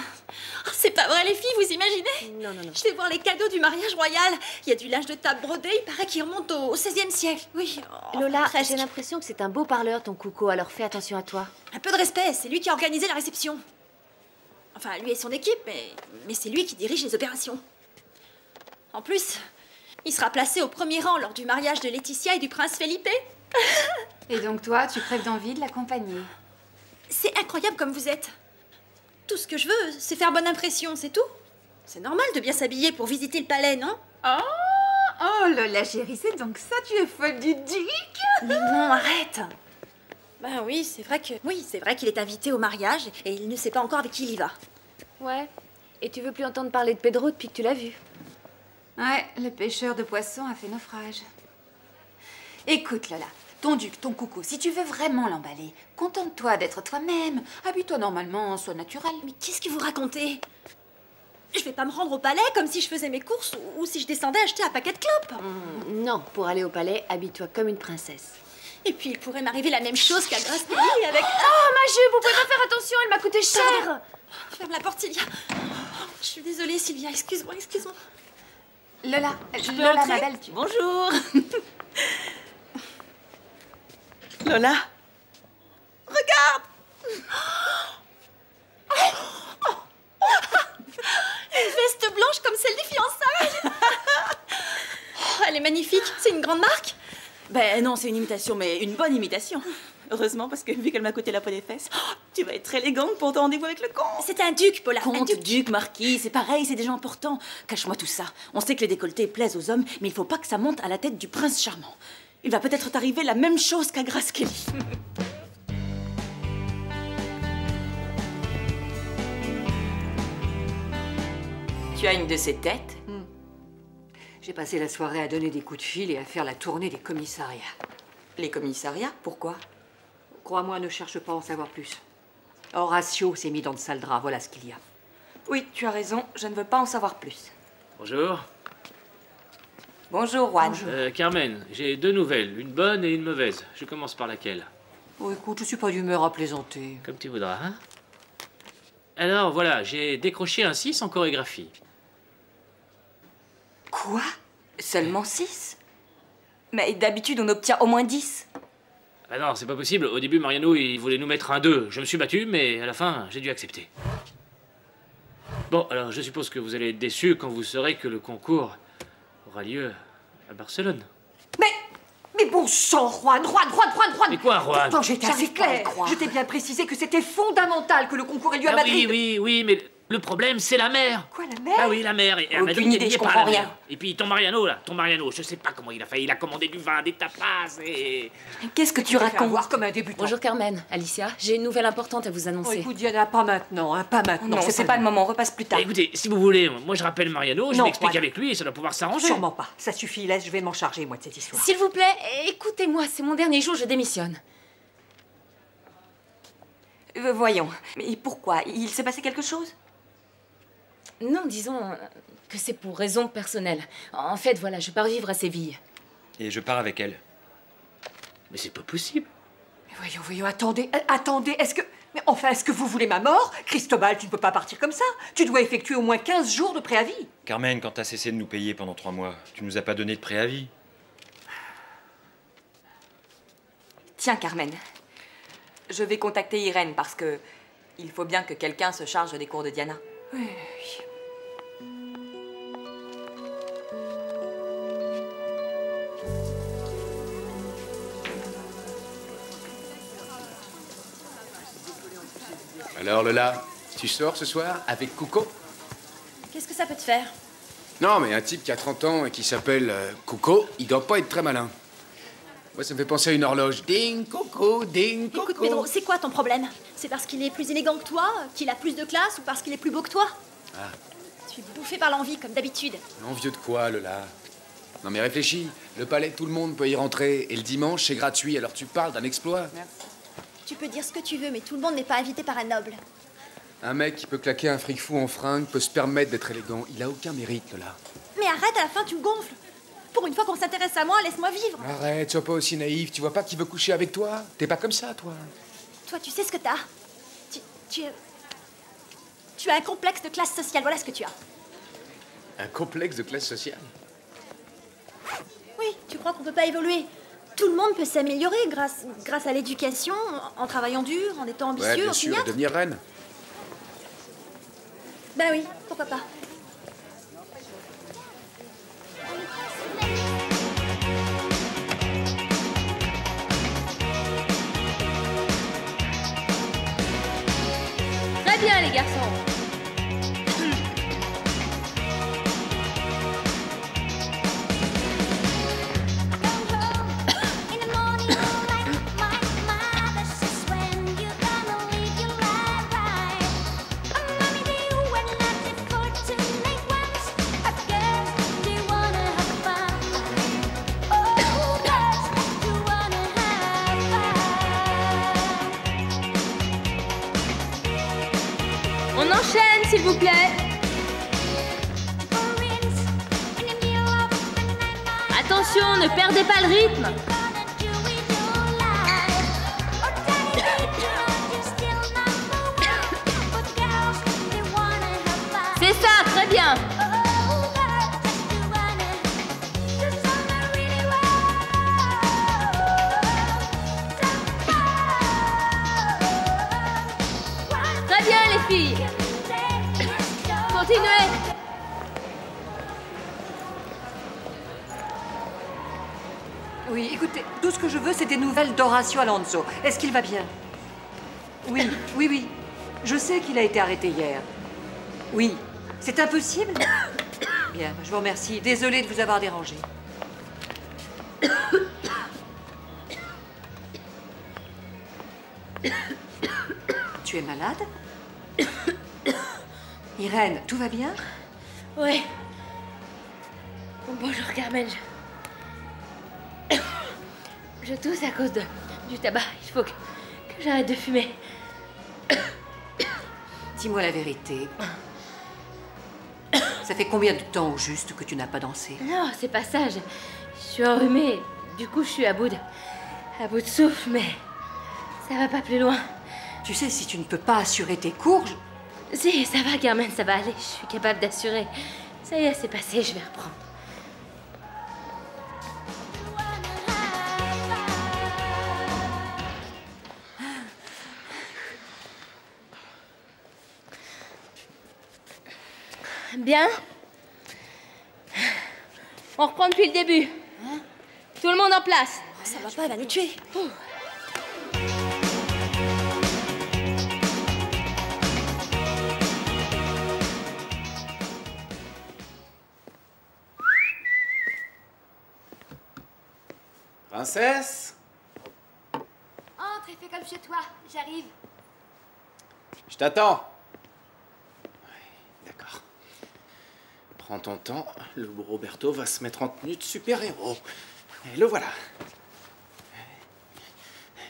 Oh, c'est pas vrai, les filles, vous imaginez? Non. Je vais voir les cadeaux du mariage royal. Il y a du linge de table brodé, il paraît qu'il remonte au XVIe siècle. Oui. oh, Lola, presque. j'ai l'impression que c'est un beau parleur, ton coucou, alors fais attention à toi. Un peu de respect, c'est lui qui a organisé la réception. Enfin, lui et son équipe, mais c'est lui qui dirige les opérations. En plus, il sera placé au premier rang lors du mariage de Laetitia et du prince Felipe. Et donc toi, tu crèves d'envie de l'accompagner. C'est incroyable comme vous êtes. Tout ce que je veux, c'est faire bonne impression, c'est tout. C'est normal de bien s'habiller pour visiter le palais, non? Oh Lola chérie, c'est donc ça, tu es folle du duc? Mais non, arrête. Ben oui, c'est vrai qu'il est invité au mariage et il ne sait pas encore avec qui il y va. Ouais. Et tu veux plus entendre parler de Pedro depuis que tu l'as vu. Ouais, le pêcheur de poissons a fait naufrage. Écoute Lola, ton duc, ton coucou, si tu veux vraiment l'emballer, contente-toi d'être toi-même. Habille-toi normalement, sois naturel. Mais qu'est-ce que vous racontez? Je vais pas me rendre au palais comme si je faisais mes courses ou si je descendais acheter un paquet de clopes. Non, pour aller au palais, habille-toi comme une princesse. Et puis il pourrait m'arriver la même chose qu'à Grace Kelly avec... Oh ma jupe, vous pouvez pas faire attention, elle m'a coûté cher. Ferme la porte, Sylvia. Je suis désolée, Sylvia, excuse-moi. Lola, Je peux Lola, entrer ma belle, tu... Bonjour. Lola. Regarde. Une veste blanche comme celle des fiançailles. Oh, elle est magnifique. C'est une grande marque? Ben non, c'est une imitation, mais une bonne imitation. Heureusement, parce que vu qu'elle m'a coûté la peau des fesses, tu vas être très élégante pour ton rendez-vous avec le comte. C'est un duc, Paula. Comte, duc, marquis, c'est pareil, c'est des gens importants. Cache-moi tout ça. On sait que les décolletés plaisent aux hommes, mais il faut pas que ça monte à la tête du prince charmant. Il va peut-être t'arriver la même chose qu'à Grace Kelly. Tu as une de ces têtes? J'ai passé la soirée à donner des coups de fil et à faire la tournée des commissariats. Les commissariats? Pourquoi? Crois-moi, ne cherche pas à en savoir plus. Horatio s'est mis dans de sales draps, voilà ce qu'il y a. Oui, tu as raison, je ne veux pas en savoir plus. Bonjour. Bonjour, Juan. Carmen, j'ai deux nouvelles, une bonne et une mauvaise. Je commence par laquelle? Oh, écoute, je suis pas d'humeur à plaisanter. Comme tu voudras, hein? Alors, voilà, j'ai décroché un 6 en chorégraphie. Quoi? Seulement 6? Mais d'habitude, on obtient au moins 10. Ah non, c'est pas possible. Au début, Mariano, il voulait nous mettre un 2. Je me suis battu, mais à la fin, j'ai dû accepter. Bon, alors, je suppose que vous allez être déçus quand vous saurez que le concours aura lieu à Barcelone. Mais bon sang, Juan. Mais quoi, Juan? Pourtant, j'étais assez claire. Je t'ai bien précisé que c'était fondamental que le concours ait lieu à Madrid. Oui, mais le problème, c'est la mer. Quoi, la mer? Bah oui, la mer. Et à Madrid, Aucune idée, il n'y est je pas, comprends la mer. rien. Et puis ton Mariano, je sais pas comment il a fait. Il a commandé du vin, des tapas et... Qu'est-ce que tu racontes? Voir comme un débutant. Bonjour Carmen, Alicia, j'ai une nouvelle importante à vous Oh, annoncer. écoute, Diana, pas maintenant, hein, pas maintenant. Non, c'est pas le moment, on repasse plus tard. Écoutez, si vous voulez, moi je rappelle Mariano, je Non, m'explique Juan. avec lui et ça doit pouvoir s'arranger. Sûrement pas. Ça suffit, laisse, je vais m'en charger, moi, de cette histoire. S'il vous plaît, écoutez-moi, c'est mon dernier jour, je démissionne. Voyons, mais pourquoi? Il s'est passé quelque chose? Non, disons que c'est pour raisons personnelles. En fait, voilà, je pars vivre à Séville. Et je pars avec elle. Mais c'est pas possible. Mais voyons, attendez, est-ce que vous voulez ma mort? Cristobal, tu ne peux pas partir comme ça. Tu dois effectuer au moins 15 jours de préavis. Carmen, quand t'as cessé de nous payer pendant 3 mois, tu nous as pas donné de préavis. Tiens, Carmen, je vais contacter Irène parce que il faut bien que quelqu'un se charge des cours de Diana. Oui. Alors Lola, tu sors ce soir avec Cuco? Qu'est-ce que ça peut te faire? Non, mais un type qui a 30 ans et qui s'appelle Cuco, il doit pas être très malin. Moi, ça me fait penser à une horloge. Ding, Coco, ding, Coco. Écoute, Pedro, c'est quoi ton problème? C'est parce qu'il est plus élégant que toi, qu'il a plus de classe ou parce qu'il est plus beau que toi? Ah, Tu es bouffé par l'envie, comme d'habitude. l'envieux de quoi, Lola? Non, mais réfléchis. Le palais, tout le monde peut y rentrer. Et le dimanche, c'est gratuit. Alors tu parles d'un exploit. Tu peux dire ce que tu veux, mais tout le monde n'est pas invité par un noble. Un mec qui peut claquer un fric fou en fringues peut se permettre d'être élégant. Il a aucun mérite, Lola. Mais arrête, à la fin, tu me gonfles. Pour une fois qu'on s'intéresse à moi, laisse-moi vivre. Arrête, sois pas aussi naïf. Tu vois pas qu'il veut coucher avec toi? T'es pas comme ça, toi. Toi, tu sais ce que t'as. Tu as un complexe de classe sociale, voilà ce que tu as. Un complexe de classe sociale? Oui, tu crois qu'on peut pas évoluer? Tout le monde peut s'améliorer grâce à l'éducation, en travaillant dur, en étant ambitieux, Ouais, bien en sûr, opiniâtre. devenir reine. Ben oui, pourquoi pas. Très bien, les garçons. On enchaîne, s'il vous plaît. Attention, ne perdez pas le rythme. C'est ça, très bien. Très bien, les filles. Continuez. Oui, écoutez, tout ce que je veux, c'est des nouvelles d'Horatio Alonso. Est-ce qu'il va bien? Oui. Je sais qu'il a été arrêté hier. Oui. C'est impossible? Bien, je vous remercie. Désolée de vous avoir dérangé. Tu es malade? Irène, tout va bien? Ouais. Bonjour, Carmen. Je tousse à cause du tabac. Il faut J'arrête de fumer. Dis-moi la vérité. Ça fait combien de temps au juste que tu n'as pas dansé? Non, c'est pas ça. Je suis enrhumée. Du coup, je suis à bout de souffle, mais ça va pas plus loin. Tu sais, si tu ne peux pas assurer tes cours... Si, ça va, Carmen, ça va aller. Je suis capable d'assurer. Ça y est, c'est passé, je vais reprendre. Bien. On reprend depuis le début. Hein? Tout le monde en place. Ça va pas, elle va nous tuer. Princesse? Entre et fais comme chez toi, j'arrive. Je t'attends. D'accord. Prends ton temps, le Roberto va se mettre en tenue de super-héros. Et le voilà.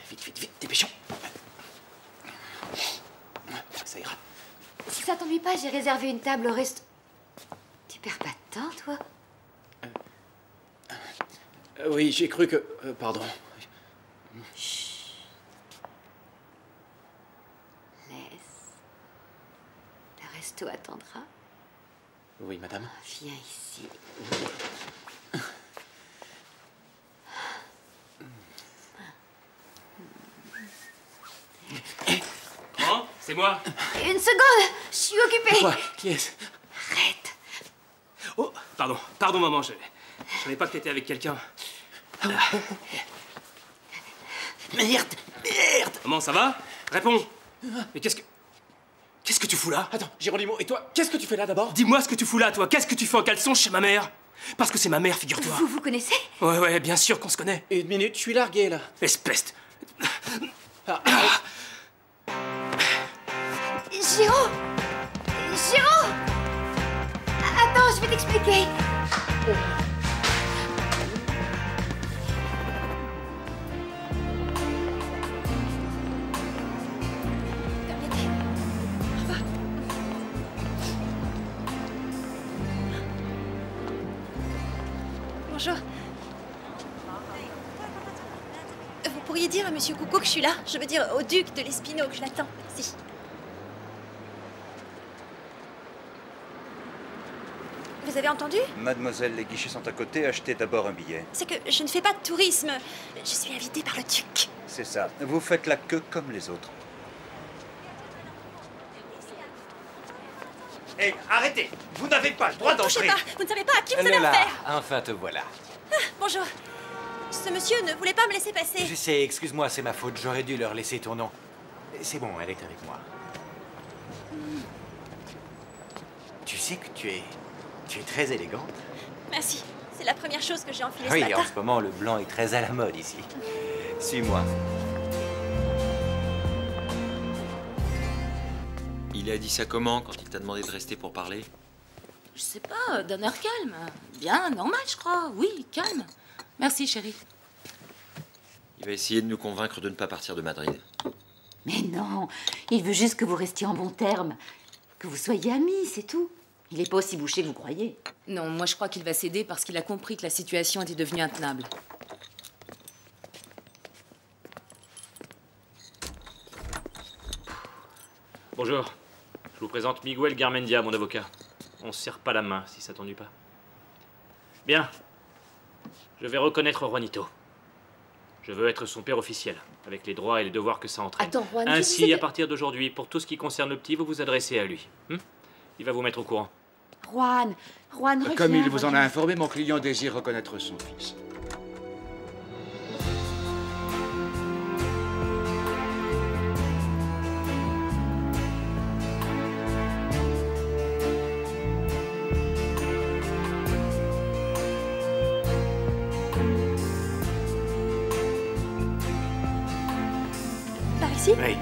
Vite, vite, vite, dépêchons. Ça ira. Si ça t'ennuie pas, j'ai réservé une table au resto. Tu perds pas de temps, toi? Oui, j'ai cru que... pardon. Chut. Laisse. Le resto attendra. Oui, madame. Viens ici. Oh, c'est moi. Une seconde, je suis occupée. Quoi? Qui est-ce? Arrête. Oh, pardon, maman, je savais pas que t'étais avec quelqu'un. Merde. Maman, ça va? Réponds. Mais qu'est-ce que tu fous là? Attends, Geronimo, et toi, qu'est-ce que tu fais là d'abord? Dis-moi ce que tu fous là, toi. Qu'est-ce que tu fais en caleçon chez ma mère? Parce que c'est ma mère, figure-toi. Vous vous connaissez? Ouais, bien sûr qu'on se connaît. Une minute, je suis largué, là. Espèce de... Géraud! Géraud! Attends, je vais t'expliquer. Bonjour. Vous pourriez dire à Monsieur Coucou que je suis là. Je veux dire au duc de l'Espino que je l'attends. Merci. Vous avez entendu? Mademoiselle, les guichets sont à côté. Achetez d'abord un billet. C'est que je ne fais pas de tourisme. Je suis invitée par le duc. C'est ça. Vous faites la queue comme les autres. Hé, arrêtez! Vous n'avez pas le droit Touchez d'entrer! pas. Vous ne savez pas à qui vous allez Lola, en faire. enfin te voilà. Ah, bonjour. Ce monsieur ne voulait pas me laisser passer. Je sais, excuse-moi, c'est ma faute. J'aurais dû leur laisser ton nom. C'est bon, elle est avec moi. Tu sais que tu es très élégante. Merci. C'est la première chose que j'ai enfilée Oui, ce matin. en ce moment, le blanc est très à la mode ici. Suis-moi. Il a dit ça comment quand il t'a demandé de rester pour parler? Je sais pas, d'un air calme. Bien, normal, je crois. Oui, calme. Merci, chérie. Il va essayer de nous convaincre de ne pas partir de Madrid. Mais non, il veut juste que vous restiez en bons termes. Que vous soyez amis, c'est tout. Il n'est pas aussi bouché que vous croyez. Non, moi je crois qu'il va céder parce qu'il a compris que la situation était devenue intenable. Bonjour. Je vous présente Miguel Garmendia, mon avocat. On se serre pas la main, si ça t'ennuie pas. Bien. Je vais reconnaître Juanito. Je veux être son père officiel, avec les droits et les devoirs que ça entraîne. Attends, Juan, Ainsi, à partir d'aujourd'hui, pour tout ce qui concerne le petit, vous vous adressez à lui. Il va vous mettre au courant. Juan, reviens. Comme il vous en a informé, mon client désire reconnaître son fils. Par ici? Oui.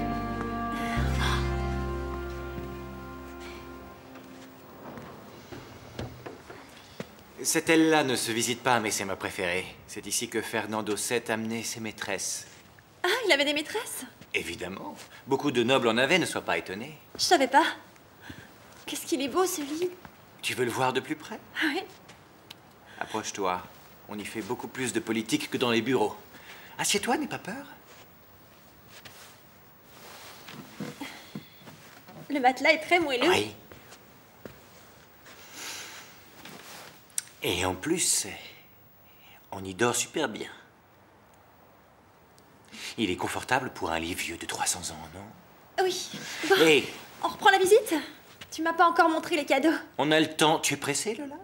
Cette aile-là ne se visite pas, mais c'est ma préférée. C'est ici que Fernando VII amenait ses maîtresses. Ah, il avait des maîtresses? Évidemment. Beaucoup de nobles en avaient, ne sois pas étonné. Je savais pas. Qu'est-ce qu'il est beau, ce lit. Tu veux le voir de plus près? Ah oui. Approche-toi. On y fait beaucoup plus de politique que dans les bureaux. Assieds-toi, n'aie pas peur. Le matelas est très moelleux. Oui. Et en plus, on y dort super bien. Il est confortable pour un lit vieux de 300 ans, non? Oui. Bon, Hé, on reprend la visite? Tu m'as pas encore montré les cadeaux. on a le temps. Tu es pressé, Lola?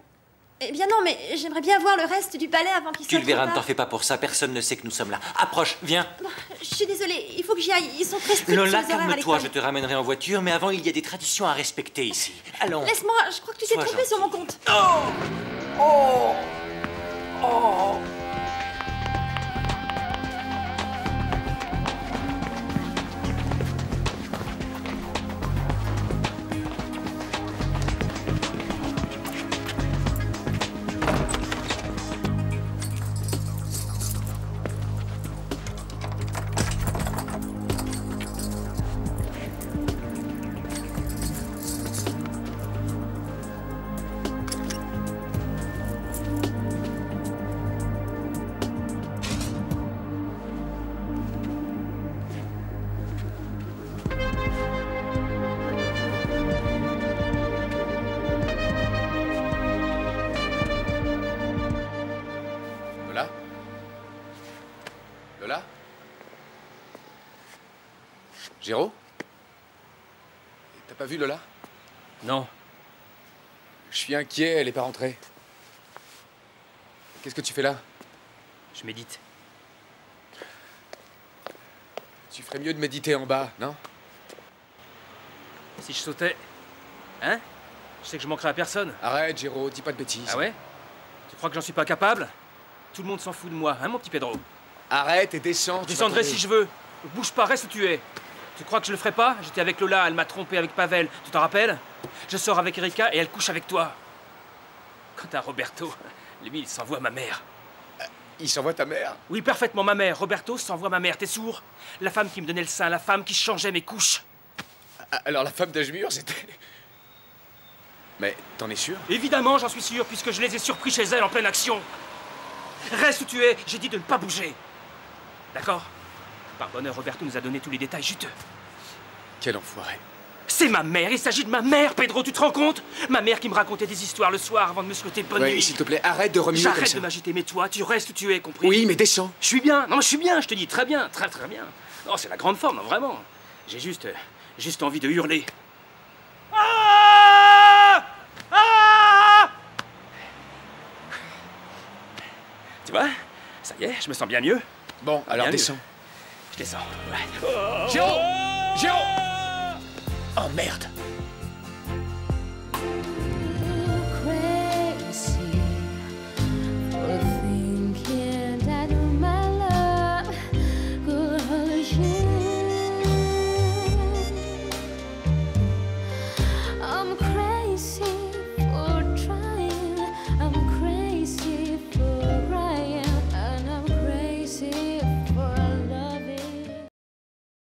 Eh bien non, mais j'aimerais bien voir le reste du palais avant qu'il soit Tu le verras, trop ne t'en tard. fais pas pour ça. Personne ne sait que nous sommes là. Approche, viens. Bon, je suis désolée, il faut que j'y aille. Ils sont très stricts sur Lola, les horaires à calme-toi, l'école. je te ramènerai en voiture, mais avant, il y a des traditions à respecter ici. Allons. Laisse-moi, je crois que tu t'es Sois trompé sur mon compte. Oh! Oh! Lola? Lola? Géraud? T'as pas vu Lola? Non. Je suis inquiet, elle est pas rentrée. Qu'est-ce que tu fais là? Je médite. Tu ferais mieux de méditer en bas, non? Si je sautais... Hein? Je sais que je manquerai à personne. Arrête, Géraud, dis pas de bêtises. Ah ouais? Tu crois que j'en suis pas capable? Tout le monde s'en fout de moi, hein, mon petit Pedro? Arrête et descends. Je descendrai si je veux. Bouge pas, reste où tu es. Tu crois que je le ferai pas? J'étais avec Lola, elle m'a trompé avec Pavel. Tu t'en rappelles? Je sors avec Erika et elle couche avec toi. Quant à Roberto, lui, il s'envoie ma mère. Il s'envoie ta mère? Oui, parfaitement, ma mère. Roberto s'envoie ma mère, t'es sourd? La femme qui me donnait le sein, la femme qui changeait mes couches. Alors la femme d'Ashmur, c'était... Mais t'en es sûr? Évidemment, j'en suis sûr, puisque je les ai surpris chez elle en pleine action. Reste où tu es, j'ai dit de ne pas bouger. D'accord? Par bonheur, Roberto nous a donné tous les détails juteux. Quel enfoiré. C'est ma mère, il s'agit de ma mère, Pedro, tu te rends compte? Ma mère qui me racontait des histoires le soir avant de me souhaiter bonne nuit. S'il te plaît, arrête de remuer comme ça. J'arrête de m'agiter, mais toi, tu restes où tu es, compris? Oui, mais descends. Je suis bien, non, je suis bien, je te dis, très bien, très très bien. Non, c'est la grande forme, non, vraiment. J'ai juste envie de hurler. Ah! Ah! Tu vois? Ça y est, je me sens bien mieux. Bon, alors Bien mieux. descends. Je descends, ouais. Géraud! Géraud! Oh merde!